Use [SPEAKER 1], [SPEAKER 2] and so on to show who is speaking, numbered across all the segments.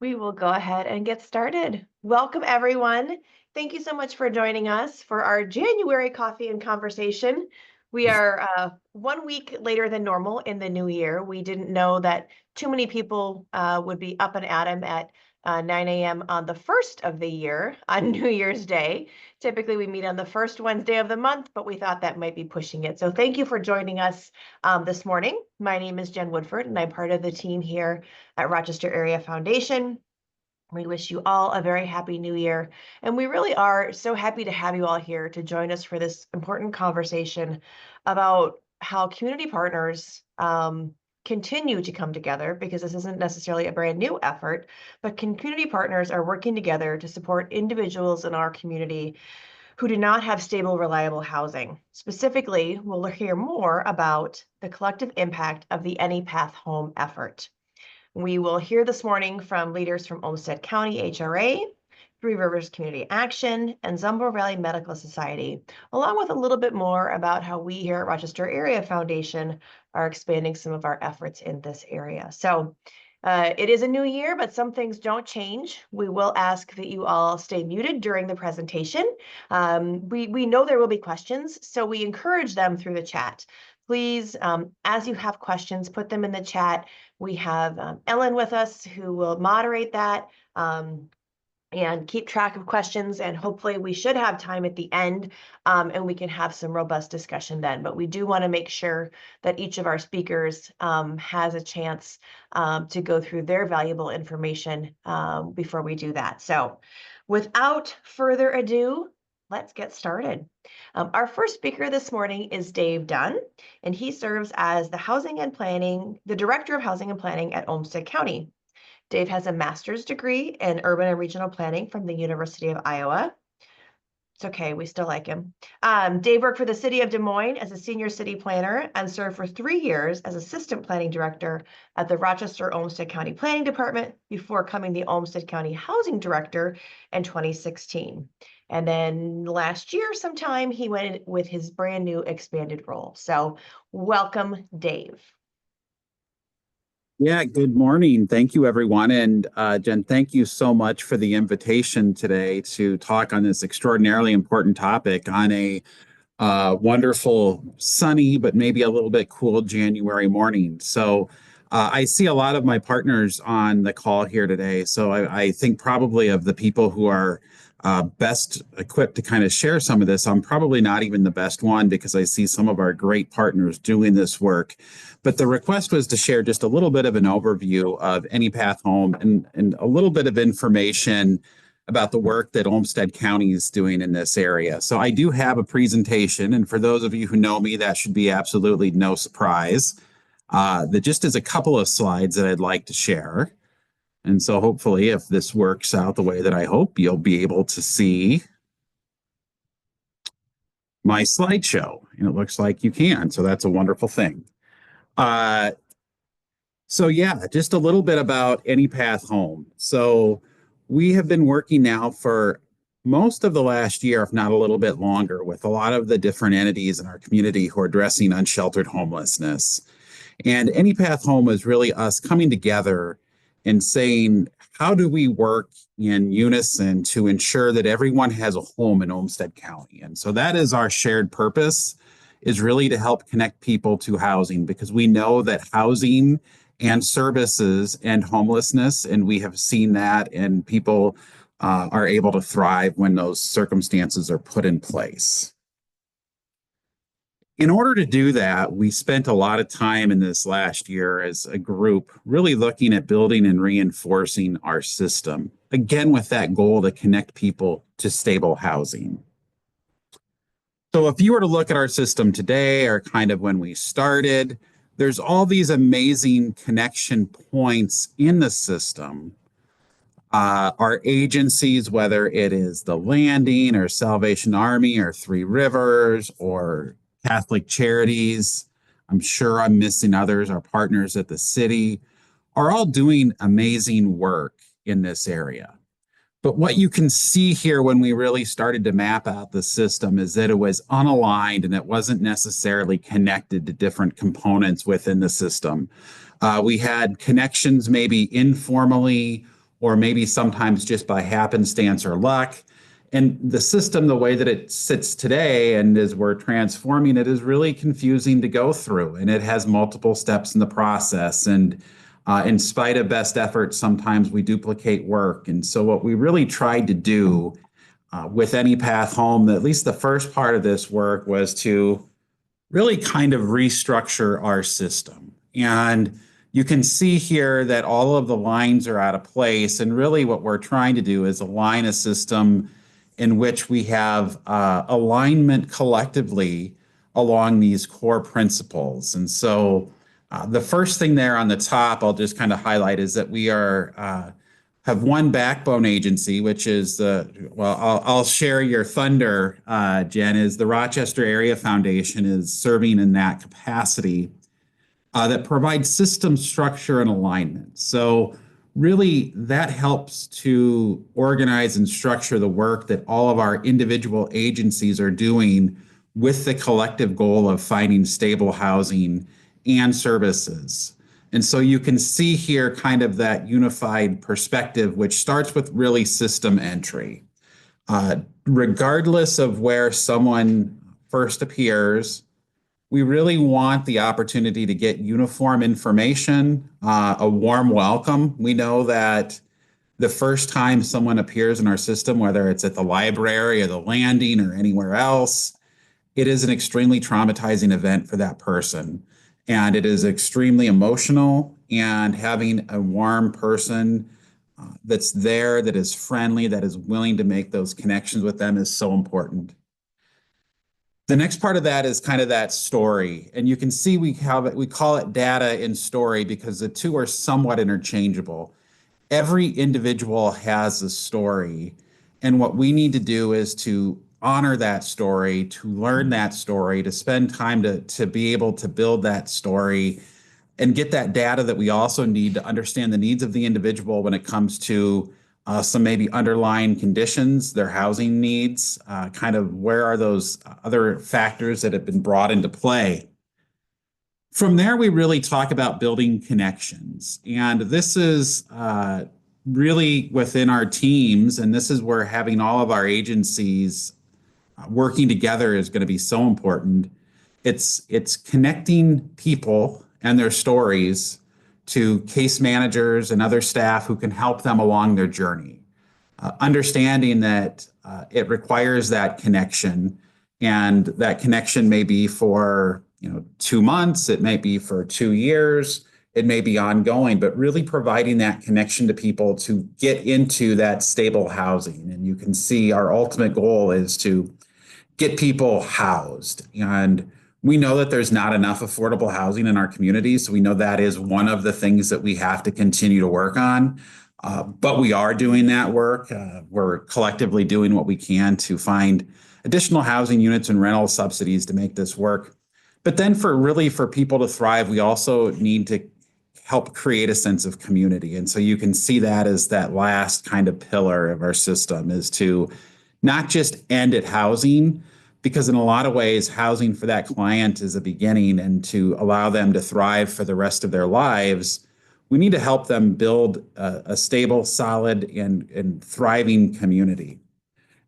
[SPEAKER 1] We will go ahead and get started. Welcome, everyone. Thank you so much for joining us for our January coffee and conversation. We are 1 week later than normal in the new year. We didn't know that too many people would be up and at 'em at 9 a.m. on the first of the year on New Year's Day. Typically, we meet on the first Wednesday of the month, but we thought that might be pushing it. So thank you for joining us this morning. My name is Jen Woodford, and I'm part of the team here at Rochester Area Foundation. We wish you all a very happy new year. And we really are so happy to have you all here to join us for this important conversation about how community partners continue to come together, because this isn't necessarily a brand new effort, but community partners are working together to support individuals in our community who do not have stable, reliable housing. Specifically, we'll hear more about the collective impact of the Any Path Home effort. We will hear this morning from leaders from Olmsted County HRA, Three Rivers Community Action, and Zumbo Valley Medical Society, along with a little bit more about how we here at Rochester Area Foundation are expanding some of our efforts in this area. So it is a new year, but some things don't change. We will ask that you all stay muted during the presentation. We know there will be questions, so we encourage them through the chat. Please, as you have questions, put them in the chat. We have Ellen with us who will moderate that and keep track of questions. And hopefully we should have time at the end and we can have some robust discussion then. But we do want to make sure that each of our speakers has a chance to go through their valuable information before we do that. So without further ado, let's get started. Our first speaker this morning is Dave Dunn, and he serves as the Director of Housing and Planning at Olmsted County. Dave has a master's degree in urban and regional planning from the University of Iowa. It's okay, we still like him. Dave worked for the city of Des Moines as a senior city planner and served for 3 years as assistant planning director at the Rochester Olmsted County Planning Department before becoming the Olmsted County Housing Director in 2016. And then last year sometime, he went with his brand new expanded role. So welcome, Dave.
[SPEAKER 2] Yeah, good morning. Thank you, everyone. And Jen, thank you so much for the invitation today to talk on this extraordinarily important topic on a wonderful, sunny, but maybe a little bit cool January morning. So I see a lot of my partners on the call here today. So I think probably of the people who are best equipped to kind of share some of this, I'm probably not even the best one because I see some of our great partners doing this work. But the request was to share just a little bit of an overview of Any Path Home and a little bit of information about the work that Olmsted County is doing in this area. So I do have a presentation, and for those of you who know me, that should be absolutely no surprise. That just is a couple of slides that I'd like to share. And so hopefully if this works out the way that I hope, you'll be able to see my slideshow. And it looks like you can, so that's a wonderful thing. So yeah, just a little bit about Any Path Home. So we have been working now for most of the last year, if not a little bit longer, with a lot of the different entities in our community who are addressing unsheltered homelessness. And Any Path Home is really us coming together and saying, how do we work in unison to ensure that everyone has a home in Olmsted County? And so that is our shared purpose, is really to help connect people to housing, because we know that housing and services and homelessness, and we have seen that, and people are able to thrive when those circumstances are put in place. In order to do that, we spent a lot of time in this last year as a group really looking at building and reinforcing our system, again with that goal to connect people to stable housing. So if you were to look at our system today, or kind of when we started, there's all these amazing connection points in the system. Our agencies, whether it is the Landing or Salvation Army or Three Rivers or Catholic Charities, I'm sure I'm missing others, our partners at the city, are all doing amazing work in this area. But what you can see here when we really started to map out the system is that it was unaligned and it wasn't necessarily connected to different components within the system. We had connections maybe informally or maybe sometimes just by happenstance or luck. And the system, the way that it sits today, and as we're transforming it, is really confusing to go through. And it has multiple steps in the process. And in spite of best efforts, sometimes we duplicate work. And so, what we really tried to do with Any Path Home, at least the first part of this work, was to really kind of restructure our system. And you can see here that all of the lines are out of place. And really, what we're trying to do is align a system in which we have alignment collectively along these core principles. And so, the first thing there on the top, I'll just kind of highlight is that we are have one backbone agency, which is I'll share your thunder, Jen, is the Rochester Area Foundation is serving in that capacity that provides system structure and alignment. So really that helps to organize and structure the work that all of our individual agencies are doing with the collective goal of finding stable housing and services. And so you can see here kind of that unified perspective, which starts with really system entry. Regardless of where someone first appears, we really want the opportunity to get uniform information, a warm welcome. We know that the first time someone appears in our system, whether it's at the library or the landing or anywhere else, it is an extremely traumatizing event for that person. And it is extremely emotional, and having a warm person that's there, that is friendly, that is willing to make those connections with them is so important. The next part of that is kind of that story. And you can see we call it data and story because the two are somewhat interchangeable. Every individual has a story. And what we need to do is to honor that story, to learn that story, to spend time to be able to build that story and get that data that we also need to understand the needs of the individual when it comes to some maybe underlying conditions, their housing needs, kind of where are those other factors that have been brought into play. From there, we really talk about building connections. And this is really within our teams, and this is where having all of our agencies working together is going to be so important. It's connecting people and their stories to case managers and other staff who can help them along their journey. Understanding that it requires that connection, and that connection may be for 2 months, it may be for 2 years, it may be ongoing, but really providing that connection to people to get into that stable housing. And you can see our ultimate goal is to get people housed. And we know that there's not enough affordable housing in our communities. So we know that is one of the things that we have to continue to work on. But we are doing that work. We're collectively doing what we can to find additional housing units and rental subsidies to make this work. But then for people to thrive, we also need to help create a sense of community. And so you can see that as that last kind of pillar of our system is to not just end at housing, because in a lot of ways, housing for that client is a beginning, and to allow them to thrive for the rest of their lives, we need to help them build a stable, solid, and thriving community.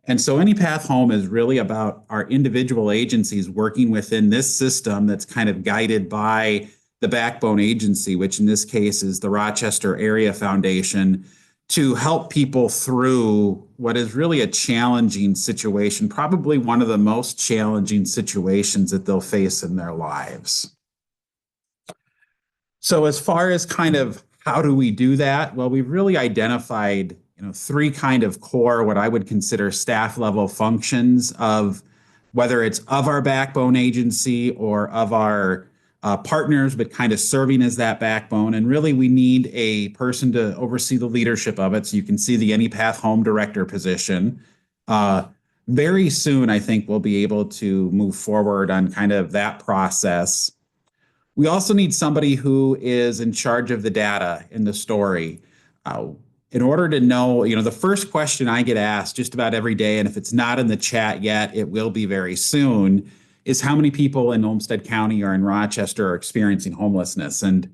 [SPEAKER 2] And so Any Path Home is really about our individual agencies working within this system that's kind of guided by the backbone agency, which in this case is the Rochester Area Foundation, to help people through what is really a challenging situation, probably one of the most challenging situations that they'll face in their lives. So as far as kind of how do we do that? Well, we've really identified, three kind of core, what I would consider staff level functions of whether it's of our backbone agency or of our partners, but kind of serving as that backbone. And really, we need a person to oversee the leadership of it. So you can see the Any Path Home Director position. Very soon, I think we'll be able to move forward on kind of that process. We also need somebody who is in charge of the data in the story. In order to know, the first question I get asked just about every day, and if it's not in the chat yet, it will be very soon, is how many people in Olmsted County or in Rochester are experiencing homelessness. And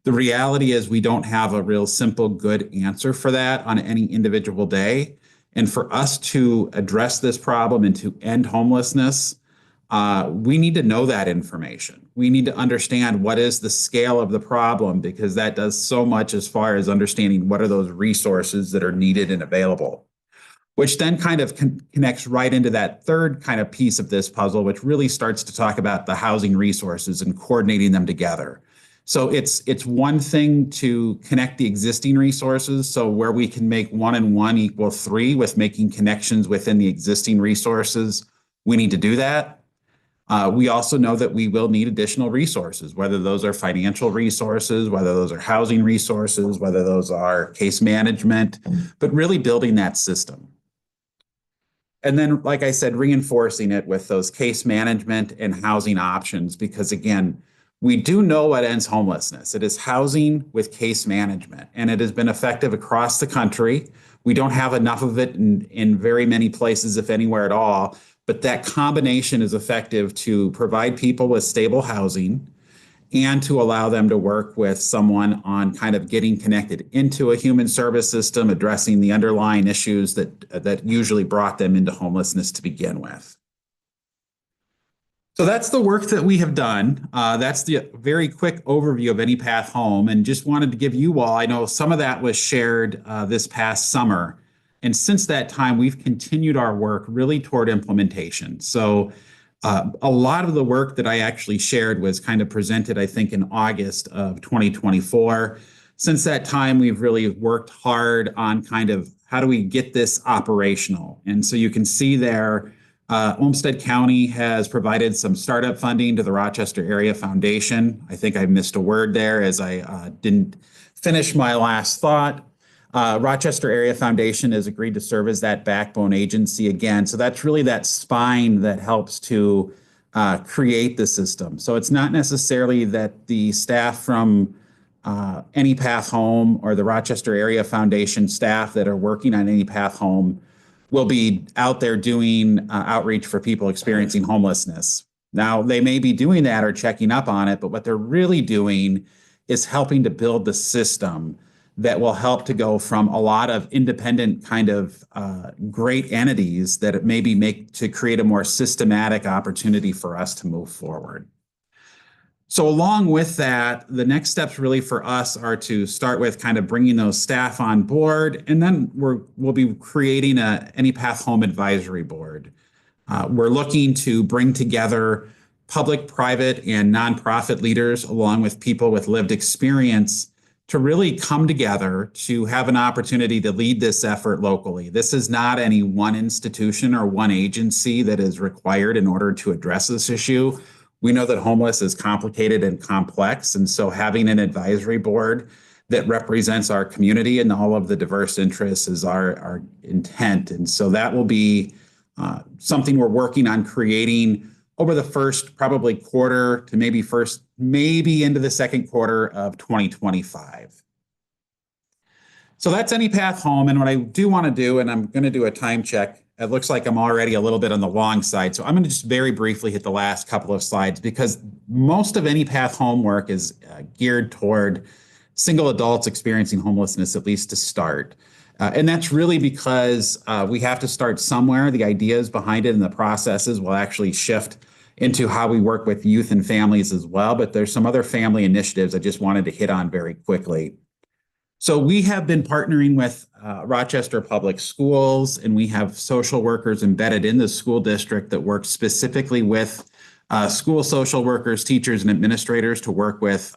[SPEAKER 2] The reality is we don't have a real simple, good answer for that on any individual day. And for us to address this problem and to end homelessness, we need to know that information. We need to understand what is the scale of the problem because that does so much as far as understanding what are those resources that are needed and available, which then kind of connects right into that third kind of piece of this puzzle, which really starts to talk about the housing resources and coordinating them together. So it's one thing to connect the existing resources. So where we can make 1 and 1 equal 3 with making connections within the existing resources, we need to do that. We also know that we will need additional resources, whether those are financial resources, whether those are housing resources, whether those are case management, but really building that system. And then, like I said, reinforcing it with those case management and housing options, because again, we do know what ends homelessness. It is housing with case management, and it has been effective across the country. We don't have enough of it in very many places, if anywhere at all, but that combination is effective to provide people with stable housing and to allow them to work with someone on kind of getting connected into a human service system, addressing the underlying issues that usually brought them into homelessness to begin with. So that's the work that we have done. That's the very quick overview of Any Path Home, and just wanted to give you all, I know some of that was shared this past summer. And since that time, we've continued our work really toward implementation. So a lot of the work that I actually shared was kind of presented, I think, in August of 2024. Since that time, we've really worked hard on kind of how do we get this operational. And so you can see there, Olmsted County has provided some startup funding to the Rochester Area Foundation. I think I missed a word there as I didn't finish my last thought. Rochester Area Foundation has agreed to serve as that backbone agency again. So that's really that spine that helps to create the system. So it's not necessarily that the staff from Any Path Home or the Rochester Area Foundation staff that are working on Any Path Home will be out there doing outreach for people experiencing homelessness. Now, they may be doing that or checking up on it, but what they're really doing is helping to build the system that will help to go from a lot of independent kind of great entities that it maybe make to create a more systematic opportunity for us to move forward. So along with that, the next steps really for us are to start with kind of bringing those staff on board, and then we'll be creating a Any Path Home Advisory Board. We're looking to bring together public, private, and nonprofit leaders along with people with lived experience to really come together to have an opportunity to lead this effort locally. This is not any one institution or one agency that is required in order to address this issue. We know that homeless is complicated and complex, and so having an advisory board that represents our community and all of the diverse interests is our intent. And so that will be something we're working on creating over the first probably quarter to maybe into the second quarter of 2025. So that's Any Path Home. And what I do want to do, and I'm going to do a time check. It looks like I'm already a little bit on the long side. So I'm going to just very briefly hit the last couple of slides because most of Any Path Home work is geared toward single adults experiencing homelessness, at least to start. And that's really because we have to start somewhere. The ideas behind it and the processes will actually shift into how we work with youth and families as well. But there's some other family initiatives I just wanted to hit on very quickly. So we have been partnering with Rochester Public Schools, and we have social workers embedded in the school district that work specifically with school social workers, teachers, and administrators to work with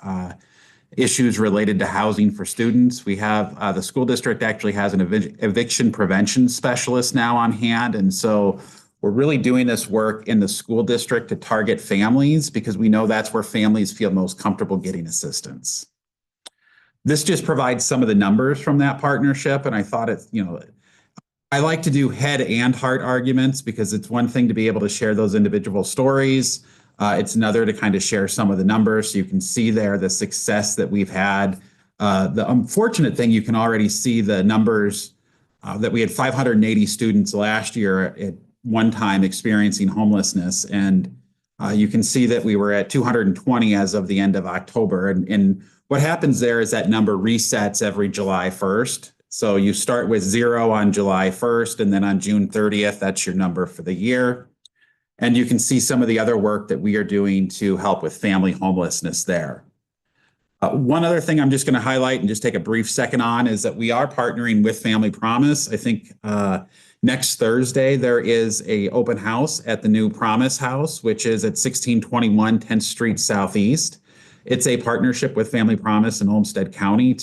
[SPEAKER 2] issues related to housing for students. We have the school district actually has an eviction prevention specialist now on hand. And so we're really doing this work in the school district to target families because we know that's where families feel most comfortable getting assistance. This just provides some of the numbers from that partnership. And I thought I like to do head and heart arguments because it's one thing to be able to share those individual stories. It's another to kind of share some of the numbers so you can see there the success that we've had. The unfortunate thing, you can already see the numbers that we had 580 students last year at one time experiencing homelessness. And you can see that we were at 220 as of the end of October. And What happens there is that number resets every July 1st. So you start with 0 on July 1st, and then on June 30th, that's your number for the year. And you can see some of the other work that we are doing to help with family homelessness there. One other thing I'm just going to highlight and just take a brief second on is that we are partnering with Family Promise. I think next Thursday there is a open house at the new Promise House, which is at 1621 10th Street Southeast. It's a partnership with Family Promise in Olmsted County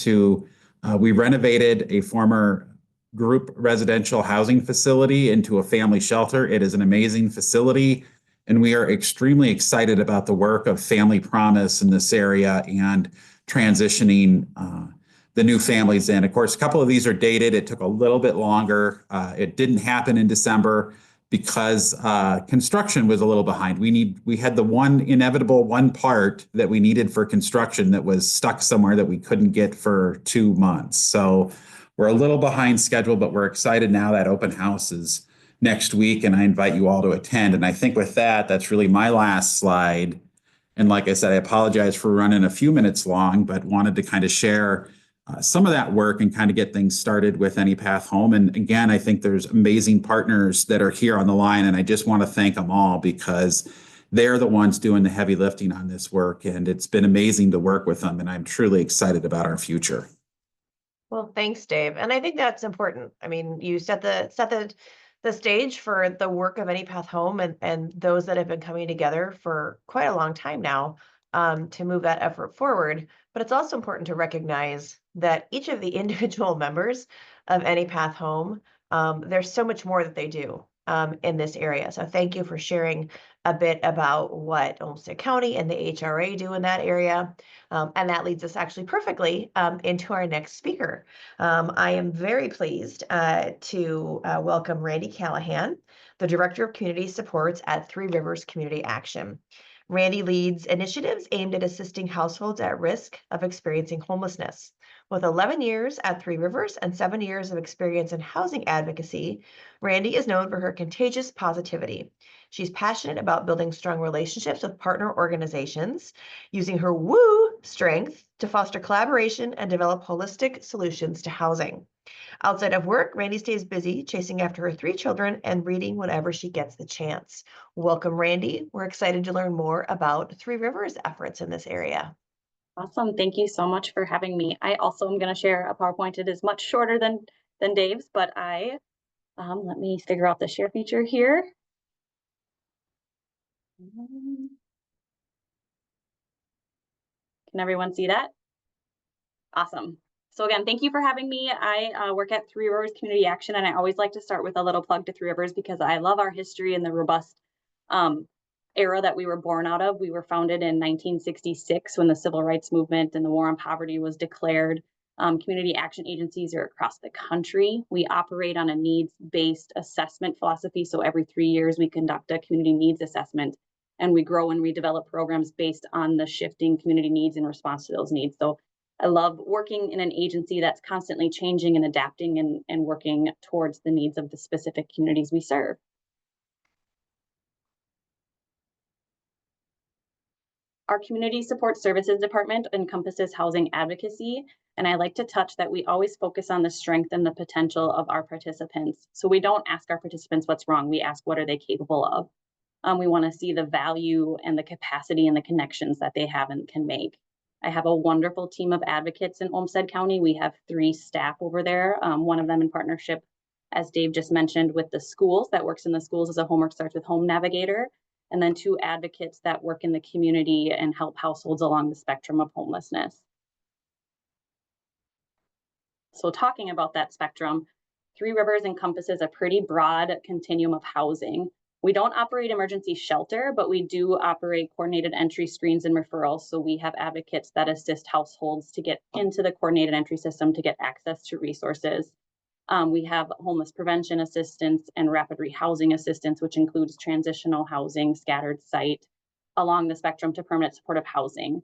[SPEAKER 2] we renovated a former group residential housing facility into a family shelter. It is an amazing facility, and we are extremely excited about the work of Family Promise in this area and transitioning the new families in. Of course, a couple of these are dated. It took a little bit longer. It didn't happen in December because construction was a little behind. We had the one inevitable one part that we needed for construction that was stuck somewhere that we couldn't get for 2 months. So we're a little behind schedule, but we're excited now that open house is next week, and I invite you all to attend. And I think with that, that's really my last slide. And like I said, I apologize for running a few minutes long, but wanted to kind of share some of that work and kind of get things started with Any Path Home. And again, I think there's amazing partners that are here on the line, and I just want to thank them all because they're the ones doing the heavy lifting on this work. And it's been amazing to work with them, and I'm truly excited about our future.
[SPEAKER 1] Well, thanks, Dave. And I think that's important. I mean, you set the stage for the work of Any Path Home and those that have been coming together for quite a long time now to move that effort forward. But it's also important to recognize that each of the individual members of Any Path Home, there's so much more that they do in this area. So thank you for sharing a bit about what Olmsted County and the HRA do in that area. And that leads us actually perfectly into our next speaker. I am very pleased to welcome Randy Callahan, the Director of Community Supports at Three Rivers Community Action. Randy leads initiatives aimed at assisting households at risk of experiencing homelessness. With 11 years at Three Rivers and 7 years of experience in housing advocacy, Randy is known for her contagious positivity. She's passionate about building strong relationships with partner organizations, using her woo strength to foster collaboration and develop holistic solutions to housing. Outside of work, Randy stays busy chasing after her 3 children and reading whenever she gets the chance. Welcome, Randy. We're excited to learn more about Three Rivers' efforts in this area.
[SPEAKER 3] Awesome. Thank you so much for having me. I also am going to share a PowerPoint. It is much shorter than Dave's, but let me figure out the share feature here. Can everyone see that? Awesome. So again, thank you for having me. I work at Three Rivers Community Action, and I always like to start with a little plug to Three Rivers because I love our history and the robust era that we were born out of. We were founded in 1966 when the Civil Rights Movement and the War on Poverty was declared. Community action agencies are across the country. We operate on a needs-based assessment philosophy. So every 3 years, we conduct a community needs assessment, and we grow and redevelop programs based on the shifting community needs in response to those needs. So I love working in an agency that's constantly changing and adapting and working towards the needs of the specific communities we serve. Our Community Support Services Department encompasses housing advocacy, and I like to touch that we always focus on the strength and the potential of our participants. So we don't ask our participants what's wrong, we ask what are they capable of. We want to see the value and the capacity and the connections that they have and can make. I have a wonderful team of advocates in Olmsted County. We have 3 staff over there, one of them in partnership, as Dave just mentioned, with the schools, that works in the schools as a Homework Starts with Home navigator, and then 2 advocates that work in the community and help households along the spectrum of homelessness. So talking about that spectrum, Three Rivers encompasses a pretty broad continuum of housing. We don't operate emergency shelter, but we do operate coordinated entry screens and referrals. So we have advocates that assist households to get into the coordinated entry system to get access to resources. We have homeless prevention assistance and rapid rehousing assistance, which includes transitional housing, scattered site, along the spectrum to permanent supportive housing.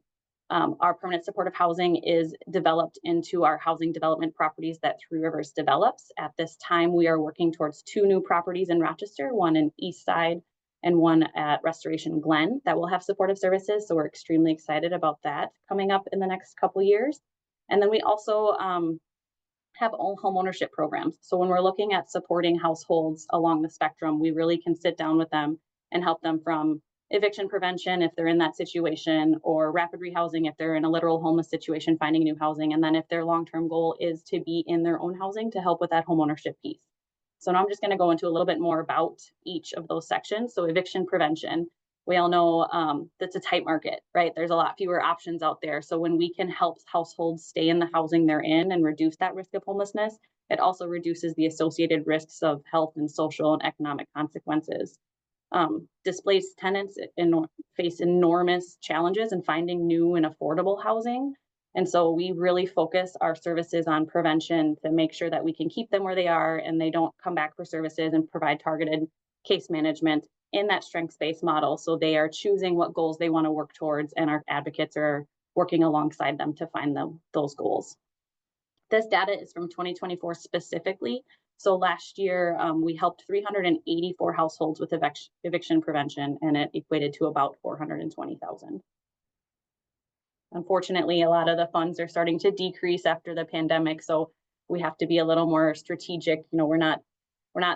[SPEAKER 3] Our permanent supportive housing is developed into our housing development properties that Three Rivers develops. At this time, we are working towards 2 new properties in Rochester, one in East Side and one at Restoration Glen that will have supportive services. So we're extremely excited about that coming up in the next couple of years. And then we also have all home ownership programs. So when we're looking at supporting households along the spectrum, we really can sit down with them and help them from eviction prevention if they're in that situation, or rapid rehousing if they're in a literal homeless situation, finding new housing. And then if their long-term goal is to be in their own housing, to help with that home ownership piece. So now I'm just going to go into a little bit more about each of those sections. So eviction prevention, we all know that's a tight market, right? There's a lot fewer options out there. So when we can help households stay in the housing they're in and reduce that risk of homelessness, it also reduces the associated risks of health and social and economic consequences. Displaced tenants face enormous challenges in finding new and affordable housing. And so we really focus our services on prevention to make sure that we can keep them where they are and they don't come back for services, and provide targeted case management in that strengths-based model. So they are choosing what goals they want to work towards, and our advocates are working alongside them to find those goals. This data is from 2024 specifically. So last year, we helped 384 households with eviction prevention, and it equated to about 420,000. Unfortunately, a lot of the funds are starting to decrease after the pandemic, so we have to be a little more strategic. We're not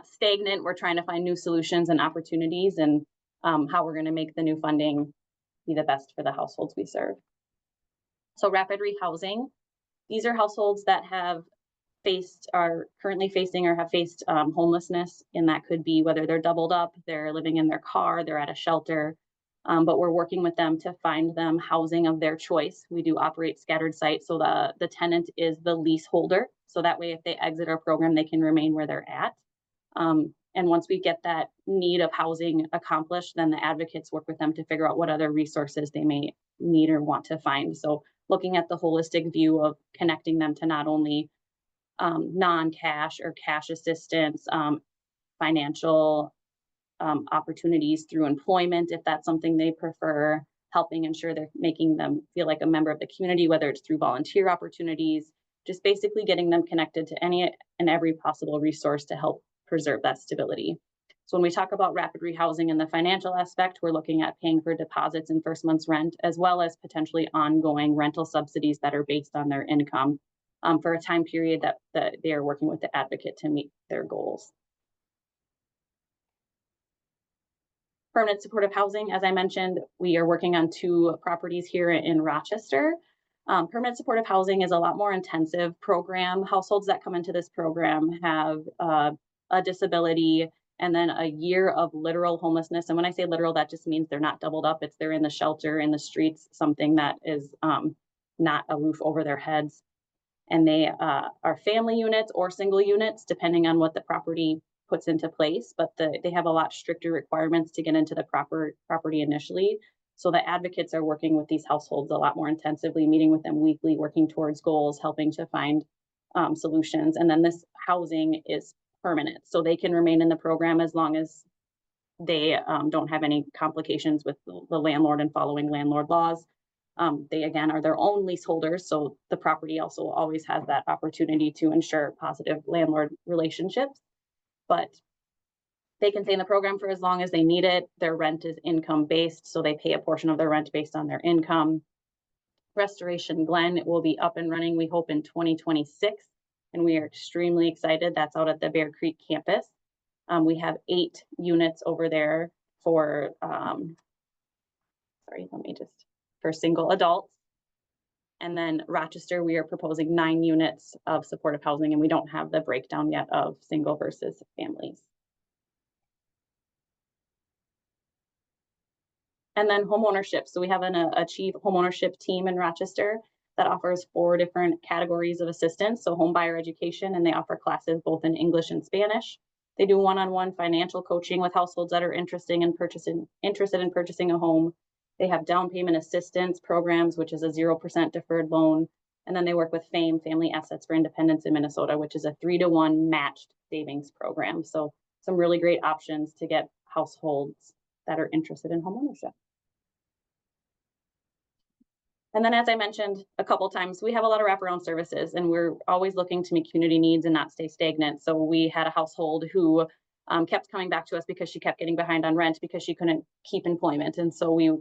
[SPEAKER 3] stagnant. We're trying to find new solutions and opportunities, and how we're going to make the new funding be the best for the households we serve. So rapid rehousing. These are households that are currently facing or have faced homelessness, and that could be whether they're doubled up, they're living in their car, they're at a shelter, but we're working with them to find them housing of their choice. We do operate scattered sites, so the tenant is the leaseholder, so that way if they exit our program, they can remain where they're at. And once we get that need of housing accomplished, then the advocates work with them to figure out what other resources they may need or want to find. So looking at the holistic view of connecting them to not only non-cash or cash assistance, financial opportunities through employment, if that's something they prefer, helping ensure they're making them feel like a member of the community, whether it's through volunteer opportunities, just basically getting them connected to any and every possible resource to help preserve that stability. So when we talk about rapid rehousing and the financial aspect, we're looking at paying for deposits and first month's rent, as well as potentially ongoing rental subsidies that are based on their income, for a time period that they are working with the advocate to meet their goals. Permanent supportive housing, as I mentioned, we are working on 2 properties here in Rochester. Permanent supportive housing is a lot more intensive program. Households that come into this program have a disability and then a year of literal homelessness. And when I say literal, that just means they're not doubled up. It's they're in the shelter, in the streets, something that is not a roof over their heads. And they are family units or single units, depending on what the property puts into place, but they have a lot stricter requirements to get into the property initially. So the advocates are working with these households a lot more intensively, meeting with them weekly, working towards goals, helping to find solutions. And then this housing is permanent, so they can remain in the program as long as they don't have any complications with the landlord and following landlord laws. They again are their own leaseholders, so the property also always has that opportunity to ensure positive landlord relationships. But they can stay in the program for as long as they need it. Their rent is income based, so they pay a portion of their rent based on their income. Restoration Glen will be up and running, we hope, in 2026, and we are extremely excited. That's out at the Bear Creek campus. We have 8 units over there for for single adults. And then Rochester, we are proposing 9 units of supportive housing, and we don't have the breakdown yet of single versus families. And then home ownership. So we have an Achieve home ownership team in Rochester that offers 4 different categories of assistance. So home buyer education, and they offer classes both in English and Spanish. They do one-on-one financial coaching with households that are interested in purchasing a home. They have down payment assistance programs, which is a 0% deferred loan. And then they work with FAME, Family Assets for Independence in Minnesota, which is a 3-to-1 matched savings program. So some really great options to get households that are interested in home ownership. And then, as I mentioned a couple times, we have a lot of wraparound services, and we're always looking to meet community needs and not stay stagnant. So we had a household who kept coming back to us because she kept getting behind on rent because she couldn't keep employment. And so we,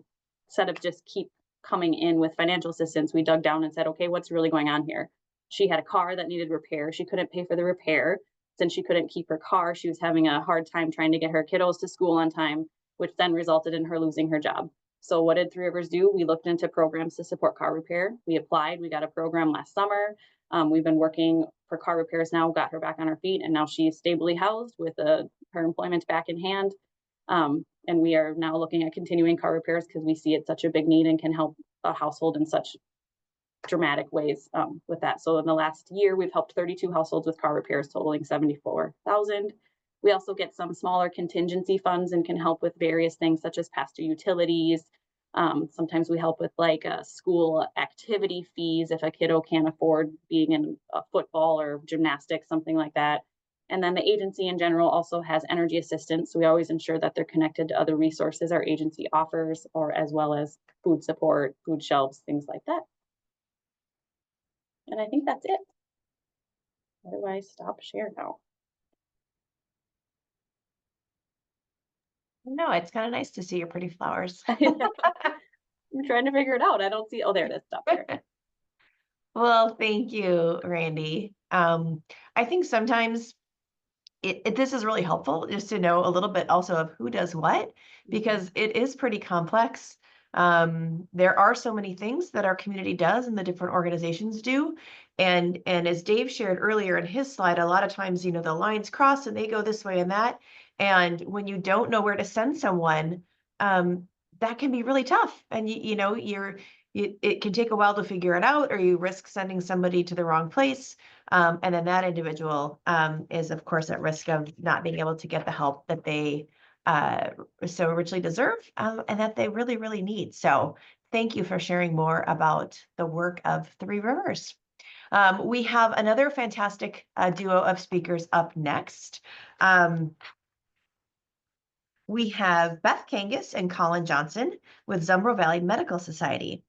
[SPEAKER 3] instead of just keep coming in with financial assistance, we dug down and said, okay, what's really going on here? She had a car that needed repair. She couldn't pay for the repair. Since she couldn't keep her car, she was having a hard time trying to get her kiddos to school on time, which then resulted in her losing her job. So what did Three Rivers do? We looked into programs to support car repair. We applied. We got a program last summer. We've been working for car repairs now, got her back on her feet, and now she's stably housed with her employment back in hand. And we are now looking at continuing car repairs because we see it's such a big need and can help a household in such dramatic ways with that. So in the last year, we've helped 32 households with car repairs totaling $74,000. We also get some smaller contingency funds and can help with various things such as past due utilities. Sometimes we help with like school activity fees if a kiddo can't afford being in a football or gymnastics, something like that. And then the agency in general also has energy assistance. So we always ensure that they're connected to other resources our agency offers, or as well as food support, food shelves, things like that. And I think that's it. How do I stop share now?
[SPEAKER 1] No, it's kind of nice to see your pretty flowers.
[SPEAKER 3] I'm trying to figure it out. I don't see. Oh, there it is. Stop there.
[SPEAKER 1] Well, thank you, Randy. I think sometimes this is really helpful just to know a little bit also of who does what, because it is pretty complex. There are so many things that our community does and the different organizations do. And as Dave shared earlier in his slide, a lot of times, the lines cross and they go this way and that. And when you don't know where to send someone, that can be really tough. And it can take a while to figure it out, or you risk sending somebody to the wrong place. And then that individual is, of course, at risk of not being able to get the help that they so richly deserve and that they really, really need. So thank you for sharing more about the work of Three Rivers. We have another fantastic duo of speakers up next. We have Beth Kangas and Colin Johnson with Zumbro Valley Medical Society.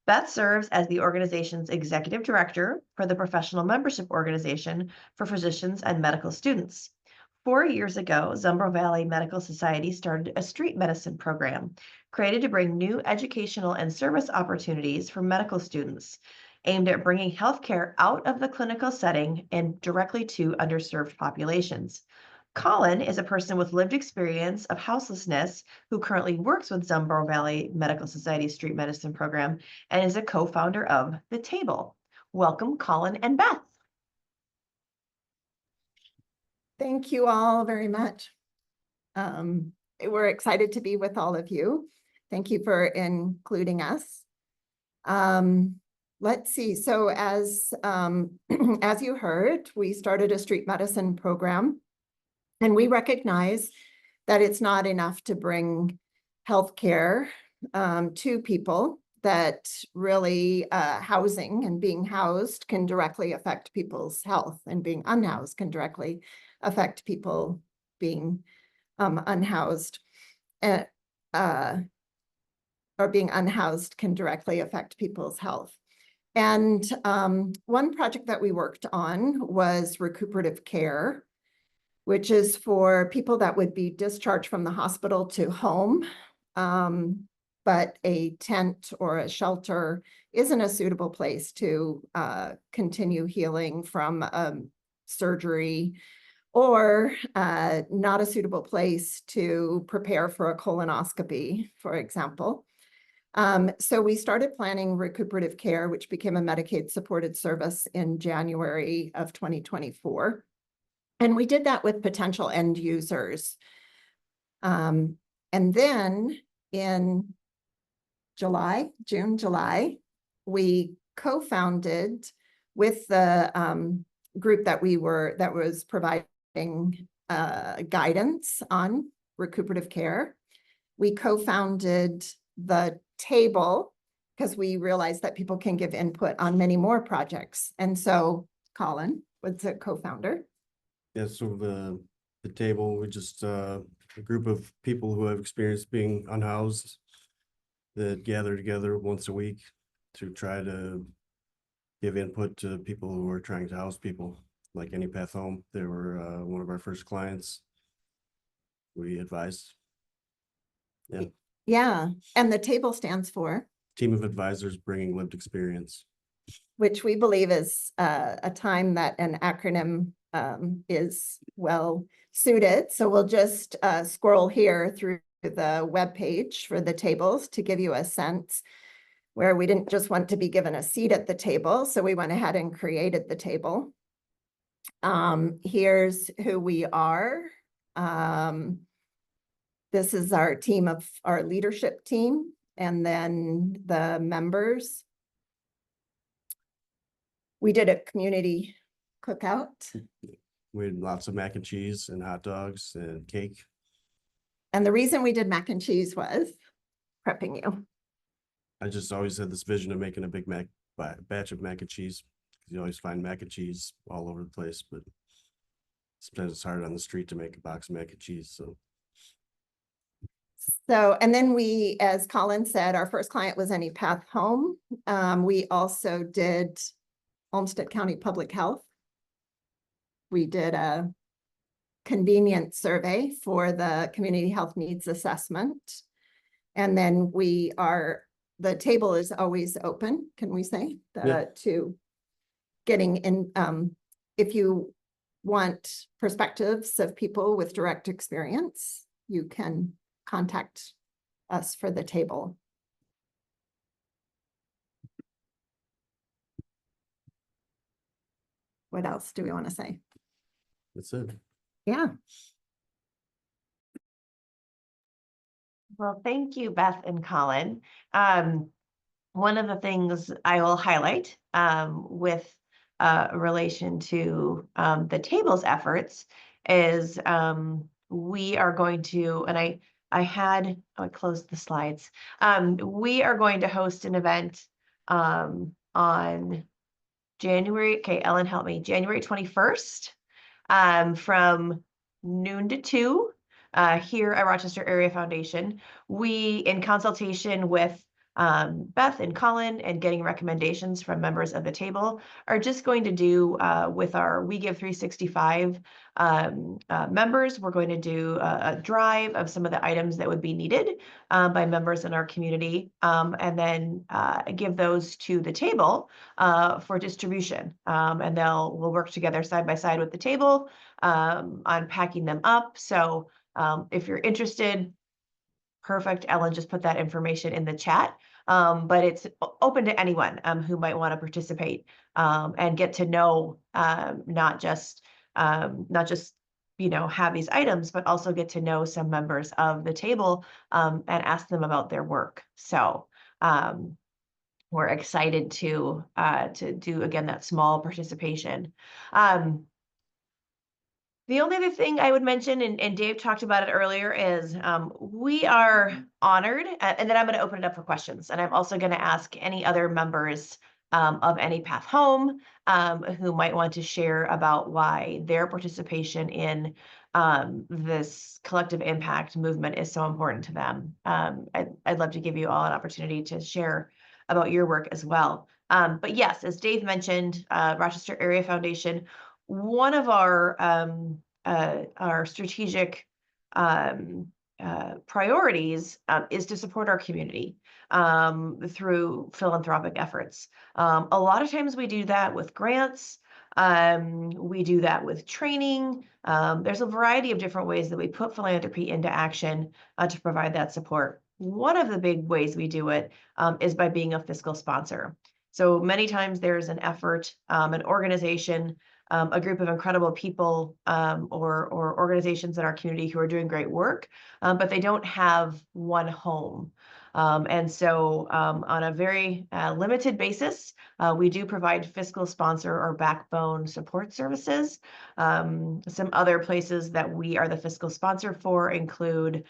[SPEAKER 1] Beth serves as the organization's executive director for the professional membership organization for physicians and medical students. 4 years ago, Zumbro Valley Medical Society started a street medicine program created to bring new educational and service opportunities for medical students, aimed at bringing healthcare out of the clinical setting and directly to underserved populations. Colin is a person with lived experience of houselessness who currently works with Zumbro Valley Medical Society Street Medicine Program and is a co-founder of The Table. Welcome, Colin and Beth.
[SPEAKER 4] Thank you all very much. We're excited to be with all of you. Thank you for including us. Let's see. So as you heard, we started a street medicine program. And we recognize that it's not enough to bring healthcare to people, that really housing and being housed can directly affect people's health, and being unhoused can directly affect people being unhoused. Or being unhoused can directly affect people's health. And one project that we worked on was recuperative care, which is for people that would be discharged from the hospital to home, but a tent or a shelter isn't a suitable place to continue healing from surgery, or not a suitable place to prepare for a colonoscopy, for example. So we started planning recuperative care, which became a Medicaid supported service in January of 2024. And we did that with potential end users. And then in June, July, we co-founded with the group that was providing guidance on recuperative care. We co-founded The Table because we realized that people can give input on many more projects. And so Colin was the co-founder.
[SPEAKER 5] Yeah, so the table, we just a group of people who have experienced being unhoused that gather together once a week to try to give input to people who are trying to house people, like Any Path Home. They were one of our first clients. we advise. Yeah,
[SPEAKER 4] Yeah, and the table stands for,
[SPEAKER 5] team of advisors bringing lived experience.
[SPEAKER 4] which we believe is a time that an acronym is well suited. So we'll just scroll here through the webpage for the tables to give you a sense where we didn't just want to be given a seat at the table. So we went ahead and created the table. Here's who we are. This is our team of our leadership team, and then the members. We did a community cookout.
[SPEAKER 5] We had lots of mac and cheese and hot dogs and cake.
[SPEAKER 4] And the reason we did mac and cheese was prepping you.
[SPEAKER 5] I just always had this vision of making a big batch of mac and cheese. You always find mac and cheese all over the place, but sometimes it's hard on the street to make a box of mac and cheese.
[SPEAKER 4] So, and then we, as Colin said, our first client was Any Path Home. We also did Olmsted County Public Health. We did a convenience survey for the community health needs assessment. And then the table is always open, can we say, to getting in, if you want perspectives of people with direct experience, you can contact us for the table. What else do we want to say?
[SPEAKER 5] That's it.
[SPEAKER 4] Yeah.
[SPEAKER 1] Well, thank you, Beth and Colin. One of the things I will highlight with relation to the table's efforts is we are going to, and I closed the slides. We are going to host an event on Ellen help me, January 21st from noon to 2 here at Rochester Area Foundation. We, in consultation with Beth and Colin and getting recommendations from members of the table, are just going to do with our We Give 365 members, we're going to do a drive of some of the items that would be needed by members in our community, and then give those to the table for distribution. And we'll work together side by side with the table on packing them up. So if you're interested, perfect. Ellen just put that information in the chat. But it's open to anyone who might want to participate and get to know not just have these items, but also get to know some members of the table and ask them about their work. So we're excited to do again that small participation. The only other thing I would mention, and Dave talked about it earlier, is we are honored, and then I'm going to open it up for questions. And I'm also going to ask any other members of Any Path Home who might want to share about why their participation in this collective impact movement is so important to them. I'd love to give you all an opportunity to share about your work as well. But yes, as Dave mentioned, Rochester Area Foundation, one of our strategic priorities is to support our community through philanthropic efforts. A lot of times we do that with grants. We do that with training. There's a variety of different ways that we put philanthropy into action to provide that support. One of the big ways we do it is by being a fiscal sponsor. So many times there's an effort, an organization, a group of incredible people or organizations in our community who are doing great work, but they don't have one home. And so on a very limited basis, we do provide fiscal sponsor or backbone support services. Some other places that we are the fiscal sponsor for include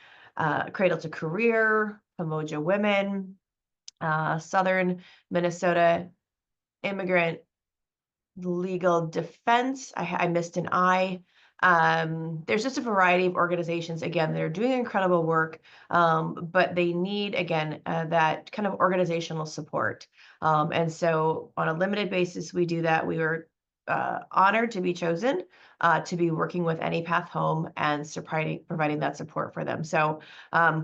[SPEAKER 1] Cradle to Career, Pamoja Women, Southern Minnesota Immigrant Legal Defense. I missed an I. There's just a variety of organizations, again, they're doing incredible work, but they need, again, that kind of organizational support. And so on a limited basis, we do that. We were honored to be chosen to be working with Any Path Home and providing that support for them. So I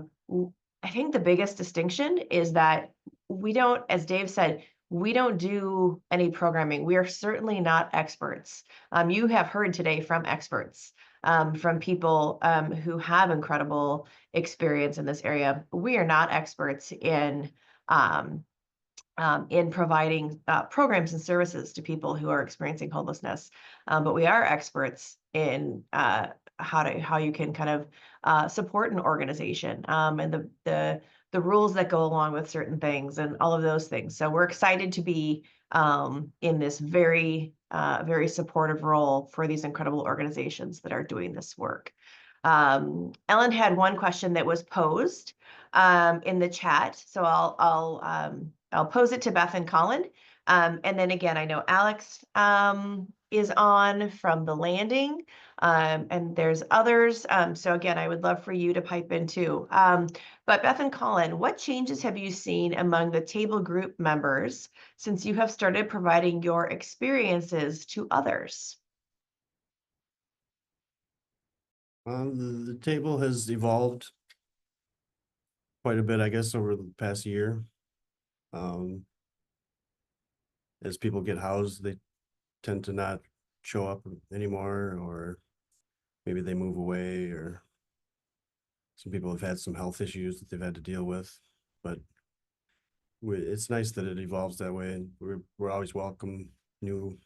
[SPEAKER 1] think the biggest distinction is that we don't, as Dave said, we don't do any programming. We are certainly not experts. You have heard today from experts, from people who have incredible experience in this area. We are not experts in providing programs and services to people who are experiencing homelessness, but we are experts in how you can kind of support an organization, and the rules that go along with certain things and all of those things. So we're excited to be in this very supportive role for these incredible organizations that are doing this work. Ellen had one question that was posed in the chat, so I'll pose it to Beth and Colin. And then again, I know Alex is on from the landing, and there's others. So again, I would love for you to pipe in too. But Beth and Colin, what changes have you seen among the table group members since you have started providing your experiences to others?
[SPEAKER 5] The table has evolved quite a bit, I guess, over the past year. As people get housed, they tend to not show up anymore, or maybe they move away, or some people have had some health issues that they've had to deal with. But it's nice that it evolves that way, and we're always welcome new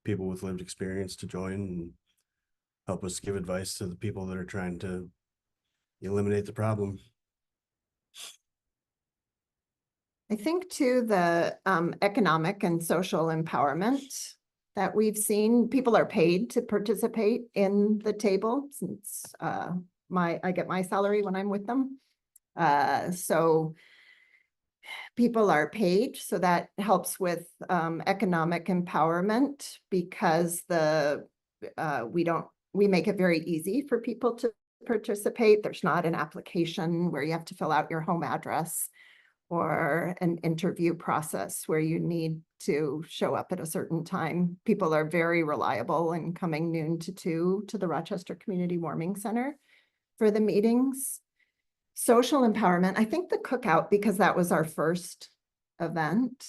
[SPEAKER 5] people with lived experience to join and help us give advice to the people that are trying to eliminate the problem.
[SPEAKER 4] I think too, the economic and social empowerment that we've seen, people are paid to participate in the table since I get my salary when I'm with them. So people are paid, so that helps with economic empowerment, because we make it very easy for people to participate. There's not an application where you have to fill out your home address, or an interview process where you need to show up at a certain time. People are very reliable in coming noon to 2 to the Rochester Community Warming Center for the meetings. Social empowerment, I think the cookout, because that was our first event.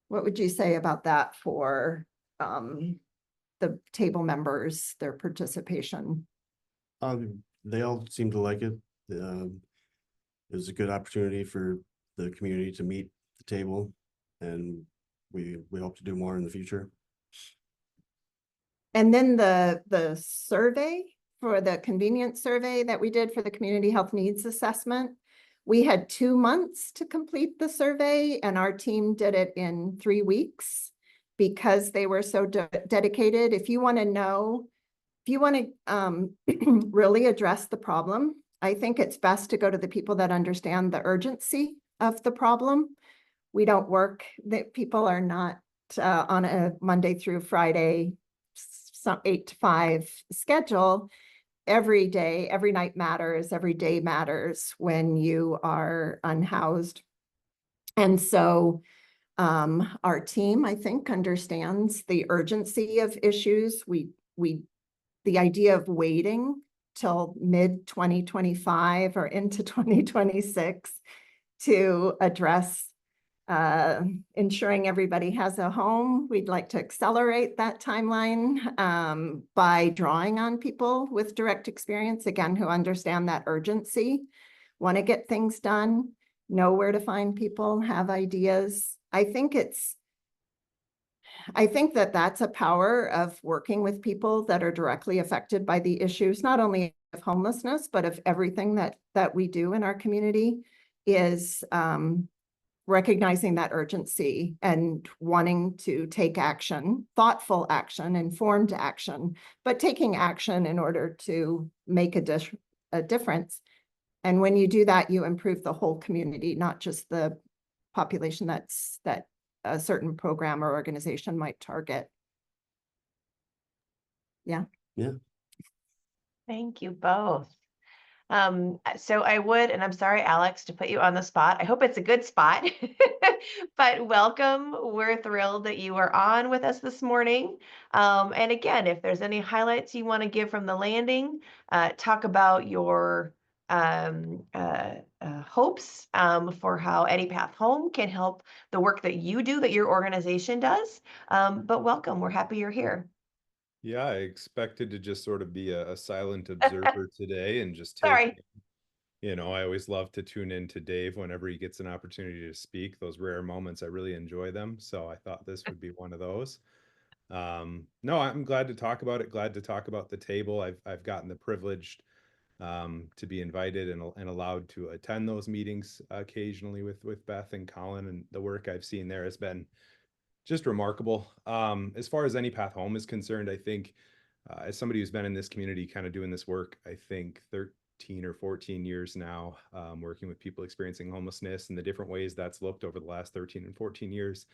[SPEAKER 4] What would you say about that for the table members, their participation?
[SPEAKER 5] They all seem to like it. It was a good opportunity for the community to meet the table, and we hope to do more in the future.
[SPEAKER 4] And then the survey, for the convenience survey that we did for the community health needs assessment, we had 2 months to complete the survey, and our team did it in 3 weeks because they were so dedicated. If you want to really address the problem, I think it's best to go to the people that understand the urgency of the problem. We don't work, that people are not on a Monday through Friday, 8 to 5 schedule. Every day, every night matters, every day matters when you are unhoused. And so our team, I think, understands the urgency of issues. The idea of waiting till mid-2025 or into 2026 to address ensuring everybody has a home. We'd like to accelerate that timeline by drawing on people with direct experience, again, who understand that urgency, want to get things done, know where to find people, have ideas. I think that that's a power of working with people that are directly affected by the issues, not only of homelessness, but of everything that we do in our community, is recognizing that urgency and wanting to take action, thoughtful action, informed action, but taking action in order to make a difference. And when you do that, you improve the whole community, not just the population that a certain program or organization might target. Yeah.
[SPEAKER 5] Yeah.
[SPEAKER 1] Thank you both. So I would, and I'm sorry, Alex, to put you on the spot. I hope it's a good spot, but welcome. We're thrilled that you are on with us this morning. And again, if there's any highlights you want to give from the landing, talk about your hopes for how Any Path Home can help the work that you do, that your organization does. But welcome. We're happy you're here.
[SPEAKER 6] Yeah, I expected to just sort of be a silent observer today and just
[SPEAKER 1] Sorry.
[SPEAKER 6] I always love to tune in to Dave whenever he gets an opportunity to speak. Those rare moments, I really enjoy them. So I thought this would be one of those. No, I'm glad to talk about it. Glad to talk about the table. I've gotten the privilege to be invited and allowed to attend those meetings occasionally with Beth and Colin, and the work I've seen there has been just remarkable. As far as Any Path Home is concerned, I think as somebody who's been in this community kind of doing this work, I think 13 or 14 years now, working with people experiencing homelessness and the different ways that's looked over the last 13 and 14 years.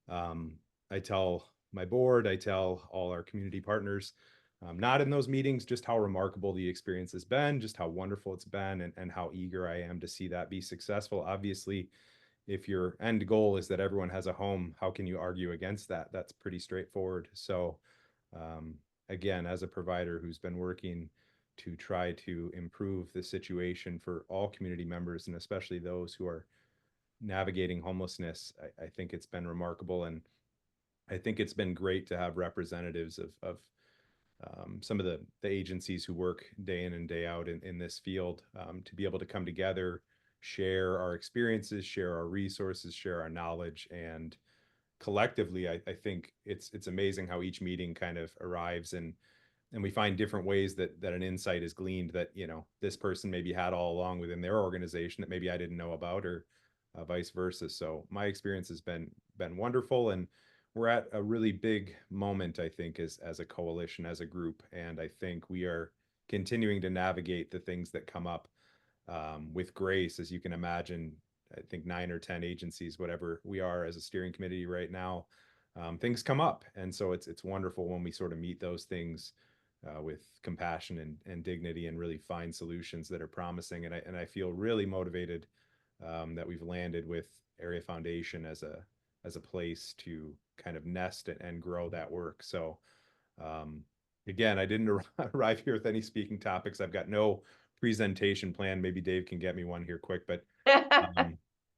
[SPEAKER 6] I tell my board, I tell all our community partners, not in those meetings, just how remarkable the experience has been, just how wonderful it's been, and how eager I am to see that be successful. Obviously, if your end goal is that everyone has a home, how can you argue against that? That's pretty straightforward. So again, as a provider who's been working to try to improve the situation for all community members, and especially those who are navigating homelessness, I think it's been remarkable. And I think it's been great to have representatives of some of the agencies who work day in and day out in this field to be able to come together, share our experiences, share our resources, share our knowledge. And collectively, I think it's amazing how each meeting kind of arrives and we find different ways that an insight is gleaned that, this person maybe had all along within their organization that maybe I didn't know about, or vice versa. So my experience has been wonderful, and we're at a really big moment, I think, as a coalition, as a group. And I think we are continuing to navigate the things that come up with grace. As you can imagine, I think 9 or 10 agencies, whatever we are as a steering committee right now, things come up. And so it's wonderful when we sort of meet those things with compassion and dignity, and really find solutions that are promising. And I feel really motivated that we've landed with Area Foundation as a place to kind of nest and grow that work. So again, I didn't arrive here with any speaking topics. I've got no presentation plan. Maybe Dave can get me one here quick, but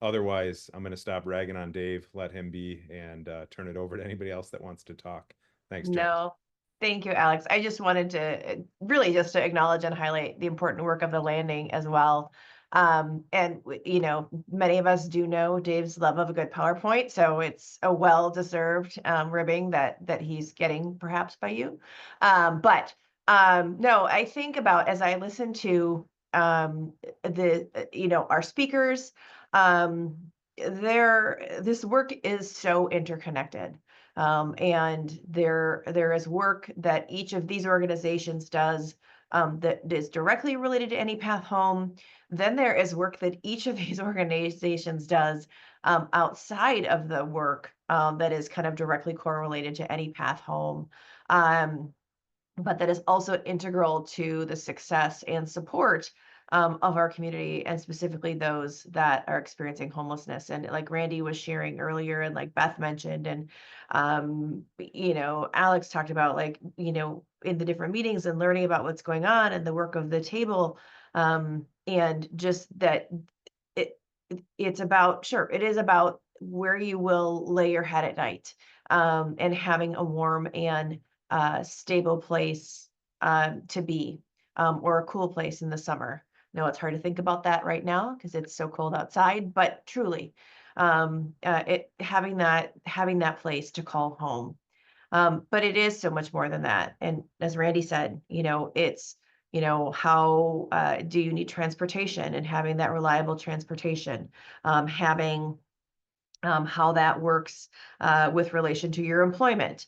[SPEAKER 6] otherwise I'm going to stop ragging on Dave, let him be, and turn it over to anybody else that wants to talk. Thanks, Jen.
[SPEAKER 1] No, thank you, Alex. I just wanted to really just to acknowledge and highlight the important work of the landing as well. And many of us do know Dave's love of a good PowerPoint, so it's a well-deserved ribbing that he's getting perhaps by you. But no, I think about, as I listen to our speakers, this work is so interconnected. And there is work that each of these organizations does that is directly related to Any Path Home. Then there is work that each of these organizations does outside of the work that is kind of directly correlated to Any Path Home. But that is also integral to the success and support of our community, and specifically those that are experiencing homelessness. And like Randy was sharing earlier, and like Beth mentioned, and Alex talked about, in the different meetings and learning about what's going on and the work of the table, and just that it is about where you will lay your head at night, and having a warm and stable place to be, or a cool place in the summer. No, it's hard to think about that right now because it's so cold outside, but truly, having that place to call home. But it is so much more than that. And as Randy said, it's, how do you need transportation, and having that reliable transportation, having how that works with relation to your employment,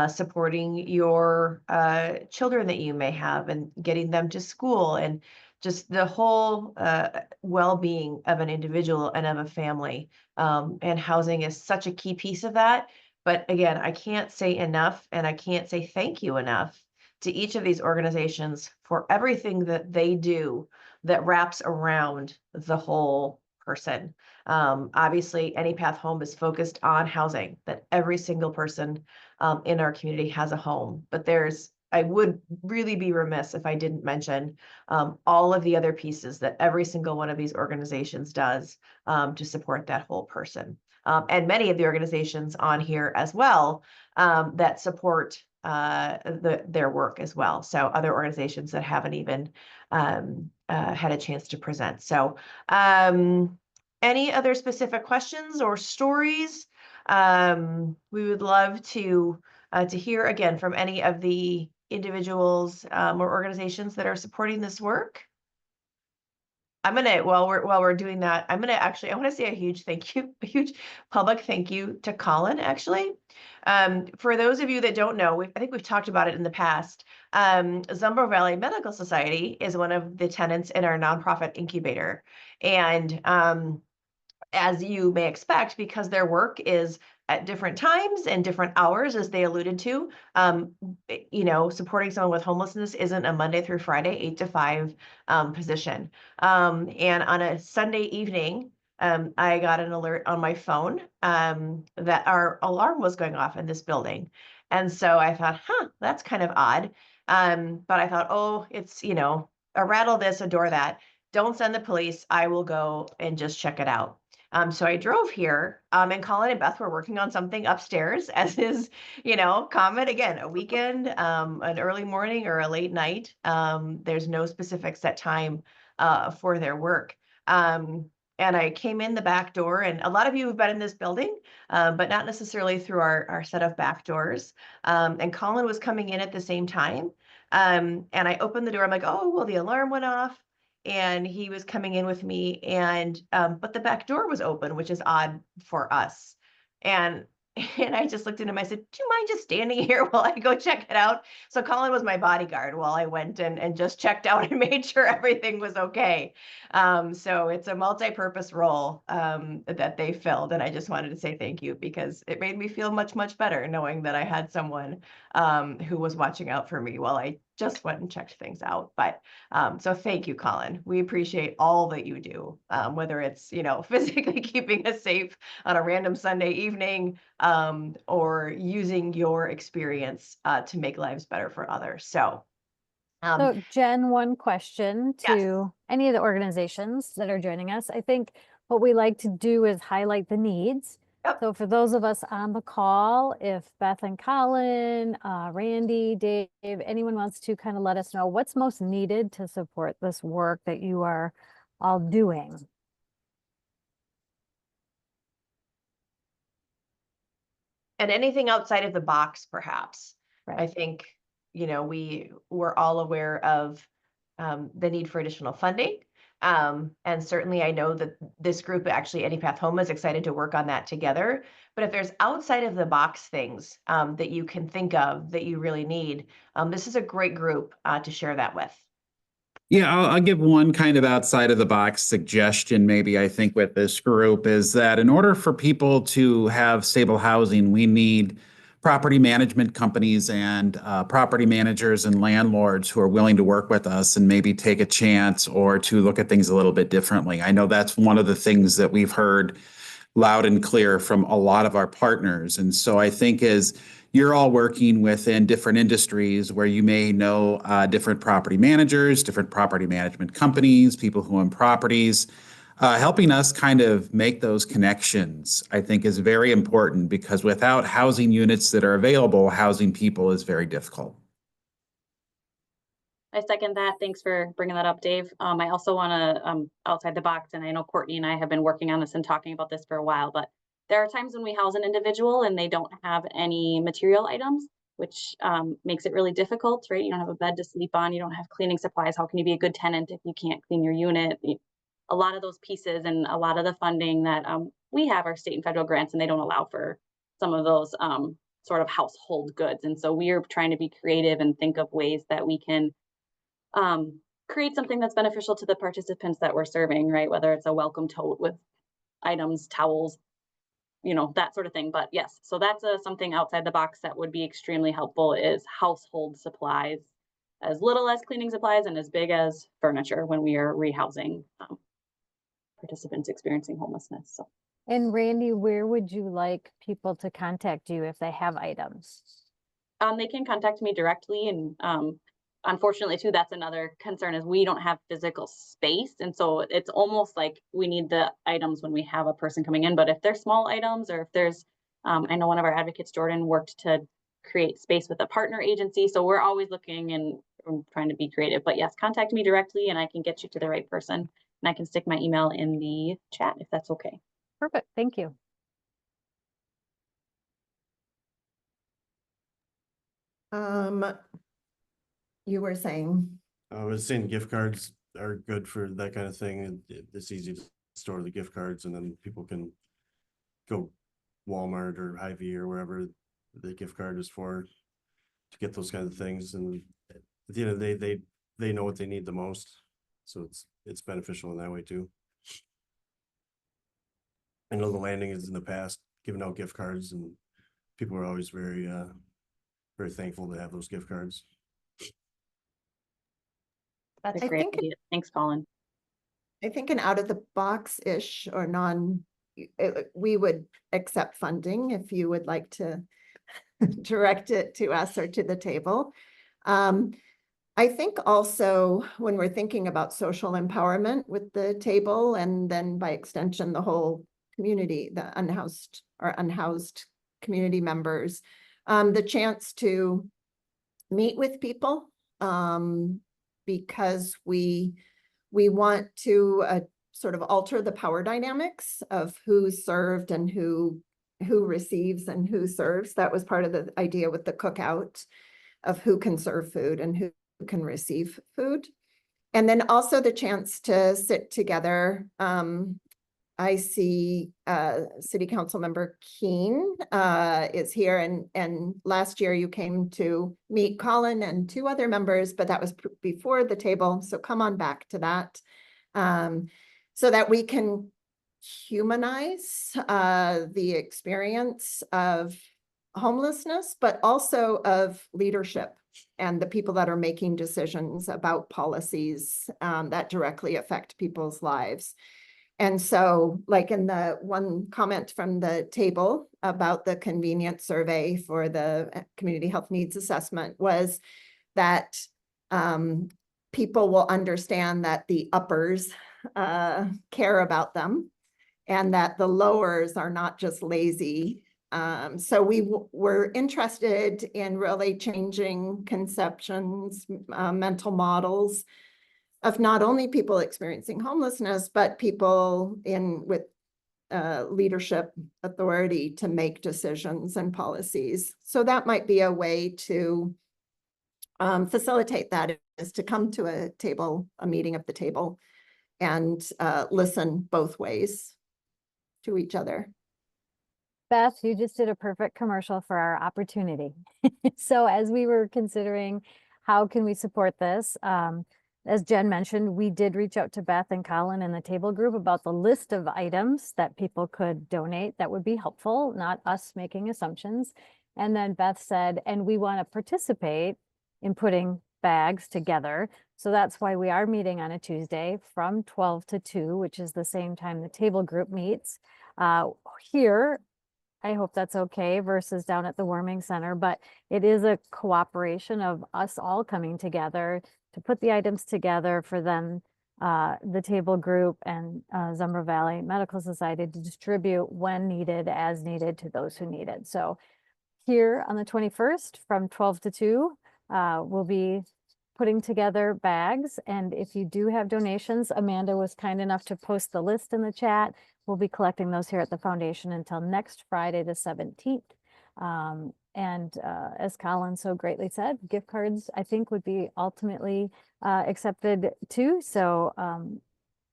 [SPEAKER 1] supporting your children that you may have and getting them to school, and just the whole well-being of an individual and of a family. And housing is such a key piece of that. But again, I can't say enough, and I can't say thank you enough to each of these organizations for everything that they do that wraps around the whole person. Obviously, Any Path Home is focused on housing, that every single person in our community has a home. But I would really be remiss if I didn't mention all of the other pieces that every single one of these organizations does to support that whole person. And many of the organizations on here as well that support their work as well. So other organizations that haven't even had a chance to present. So any other specific questions or stories? We would love to hear again from any of the individuals or organizations that are supporting this work. I'm gonna while we're doing that, I want to say a huge thank you, a huge public thank you to Colin, actually. For those of you that don't know, I think we've talked about it in the past. Zumbro Valley Medical Society is one of the tenants in our nonprofit incubator. And as you may expect, because their work is at different times and different hours, as they alluded to, supporting someone with homelessness isn't a Monday through Friday, 8 to 5 position. And on a Sunday evening, I got an alert on my phone that our alarm was going off in this building. And so I thought, that's kind of odd. But I thought, oh, it's, a rattle this, a door that. Don't send the police. I will go and just check it out. So I drove here, and Colin and Beth were working on something upstairs, as is, common. Again, a weekend, an early morning or a late night. There's no specific set time for their work. And I came in the back door, and a lot of you have been in this building, but not necessarily through our set of back doors. And Colin was coming in at the same time. And I opened the door. I'm like, oh, well, the alarm went off. And he was coming in with me, and but the back door was open, which is odd for us. And I just looked at him. I said, do you mind just standing here while I go check it out? So Colin was my bodyguard while I went and just checked out and made sure everything was okay. So it's a multi-purpose role that they filled. And I just wanted to say thank you, because it made me feel much, much better knowing that I had someone who was watching out for me while I just went and checked things out. But so thank you, Colin. We appreciate all that you do, whether it's, physically keeping us safe on a random Sunday evening, or using your experience to make lives better for others. So
[SPEAKER 7] So Jen, one question
[SPEAKER 1] yes.
[SPEAKER 7] to any of the organizations that are joining us. I think what we like to do is highlight the needs.
[SPEAKER 1] Yep.
[SPEAKER 7] So for those of us on the call, if Beth and Colin, Randy, Dave, anyone wants to kind of let us know what's most needed to support this work that you are all doing.
[SPEAKER 1] And anything outside of the box, perhaps.
[SPEAKER 7] Right.
[SPEAKER 1] I think, we're all aware of the need for additional funding. And certainly I know that this group, actually Any Path Home, is excited to work on that together. But if there's outside of the box things that you can think of that you really need, this is a great group to share that with.
[SPEAKER 2] Yeah, I'll give one kind of outside of the box suggestion, maybe, I think, with this group, is that in order for people to have stable housing, we need property management companies and property managers and landlords who are willing to work with us and maybe take a chance or to look at things a little bit differently. I know that's one of the things that we've heard loud and clear from a lot of our partners. And so I think as you're all working within different industries where you may know different property managers, different property management companies, people who own properties, helping us kind of make those connections, I think, is very important, because without housing units that are available, housing people is very difficult.
[SPEAKER 3] I second that. Thanks for bringing that up, Dave. I also want to, outside the box, and I know Courtney and I have been working on this and talking about this for a while, but there are times when we house an individual and they don't have any material items, which makes it really difficult, right? You don't have a bed to sleep on, you don't have cleaning supplies. How can you be a good tenant if you can't clean your unit? A lot of those pieces and a lot of the funding that we have are state and federal grants, and they don't allow for some of those sort of household goods. And so we are trying to be creative and think of ways that we can create something that's beneficial to the participants that we're serving, right? Whether it's a welcome tote with items, towels, that sort of thing. But yes, so that's something outside the box that would be extremely helpful, is household supplies. as little as cleaning supplies and as big as furniture when we are rehousing participants experiencing homelessness. So.
[SPEAKER 7] And Randy, where would you like people to contact you if they have items?
[SPEAKER 3] They can contact me directly, and unfortunately too, that's another concern is we don't have physical space, and so it's almost like we need the items when we have a person coming in. But if they're small items, or if there's, I know one of our advocates, Jordan, worked to create space with a partner agency, so we're always looking and trying to be creative. But yes, contact me directly, and I can get you to the right person, and I can stick my email in the chat if that's okay.
[SPEAKER 7] Perfect. Thank you.
[SPEAKER 4] You were saying,
[SPEAKER 5] I was saying gift cards are good for that kind of thing. It's easy to store the gift cards, and then people can go Walmart or Hy-Vee or wherever the gift card is for to get those kinds of things. And at the end of the day, they know what they need the most, so it's beneficial in that way too. I know the landing is in the past giving out gift cards, and people are always very thankful to have those gift cards.
[SPEAKER 3] That's a
[SPEAKER 4] I
[SPEAKER 3] great
[SPEAKER 4] think-
[SPEAKER 3] idea. Thanks, Colin.
[SPEAKER 4] I think an out of the box-ish or we would accept funding if you would like to direct it to us or to the table. I think also when we're thinking about social empowerment with the table, and then by extension, the whole community, the unhoused community members, the chance to meet with people, because we want to sort of alter the power dynamics of who's served and who receives and who serves. That was part of the idea with the cookout of who can serve food and who can receive food. And then also the chance to sit together. I see City Council Member Keene is here, and last year you came to meet Colin and 2 other members, but that was before the table. So come on back to that, so that we can humanize the experience of homelessness, but also of leadership and the people that are making decisions about policies that directly affect people's lives. And so, like in the one comment from the table about the convenience survey for the community health needs assessment was that people will understand that the uppers care about them, and that the lowers are not just lazy. So we were interested in really changing conceptions, mental models of not only people experiencing homelessness, but people with leadership authority to make decisions and policies. So that might be a way to facilitate that, is to come to a meeting of the table, and listen both ways to each other.
[SPEAKER 7] Beth, you just did a perfect commercial for our opportunity. So as we were considering how can we support this, as Jen mentioned, we did reach out to Beth and Colin in the table group about the list of items that people could donate that would be helpful, not us making assumptions. And then Beth said, and we want to participate in putting bags together. So that's why we are meeting on a Tuesday from 12 to 2, which is the same time the table group meets. Here, I hope that's okay, versus down at the warming center, but it is a cooperation of us all coming together to put the items together for them, the table group and Zumbro Valley Medical Society to distribute when needed, as needed, to those who need it. So here on the 21st from 12 to 2, we'll be putting together bags. And if you do have donations, Amanda was kind enough to post the list in the chat. We'll be collecting those here at the foundation until next Friday, the 17th. As Colin so greatly said, gift cards, I think, would be ultimately accepted too. So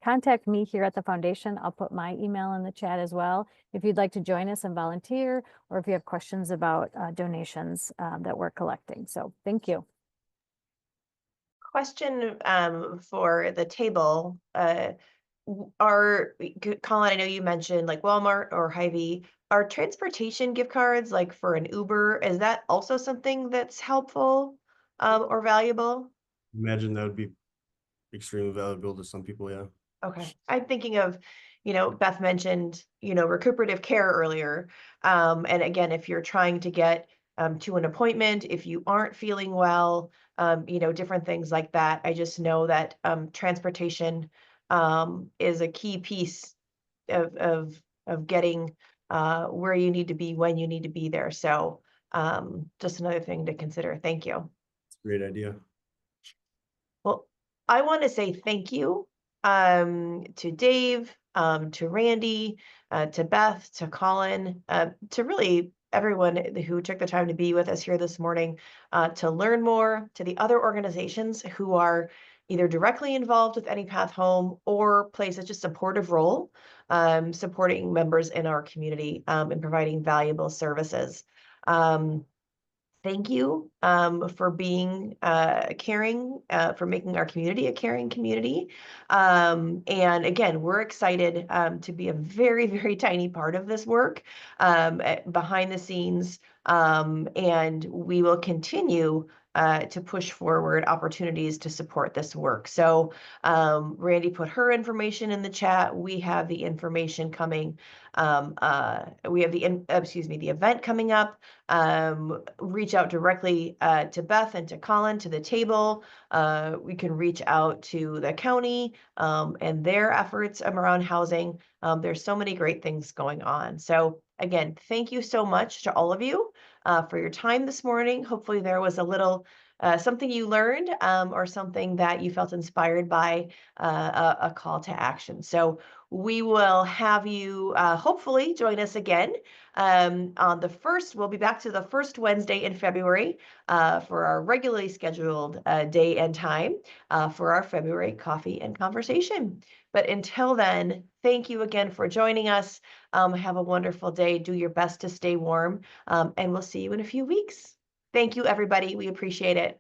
[SPEAKER 7] contact me here at the foundation. I'll put my email in the chat as well if you'd like to join us and volunteer, or if you have questions about donations that we're collecting. So thank you.
[SPEAKER 1] Question for the table. Colin, I know you mentioned like Walmart or Hy-Vee. Are transportation gift cards, like for an Uber, is that also something that's helpful or valuable?
[SPEAKER 5] imagine that would be extremely valuable to some people, yeah.
[SPEAKER 1] Okay. I'm thinking of, Beth mentioned, recuperative care earlier. And again, if you're trying to get to an appointment, if you aren't feeling well, different things like that. I just know that transportation is a key piece of getting where you need to be when you need to be there. So just another thing to consider. Thank you.
[SPEAKER 5] It's a great idea.
[SPEAKER 1] Well, I want to say thank you to Dave, to Randy, to Beth, to Colin, to really everyone who took the time to be with us here this morning to learn more, to the other organizations who are either directly involved with Any Path Home or play such a supportive role, supporting members in our community and providing valuable services. Thank you for being caring, for making our community a caring community. And again, we're excited to be a very, very tiny part of this work behind the scenes. And we will continue to push forward opportunities to support this work. So Randy put her information in the chat. We have the information coming. We have the event coming up. Reach out directly to Beth and to Colin, to the table. We can reach out to the county and their efforts around housing. There's so many great things going on. So again, thank you so much to all of you for your time this morning. Hopefully there was a little something you learned or something that you felt inspired by a call to action. So we will have you hopefully join us again on the first. We'll be back to the first Wednesday in February for our regularly scheduled day and time for our February coffee and conversation. But until then, thank you again for joining us. Have a wonderful day. Do your best to stay warm, and we'll see you in a few weeks. Thank you, everybody. We appreciate it.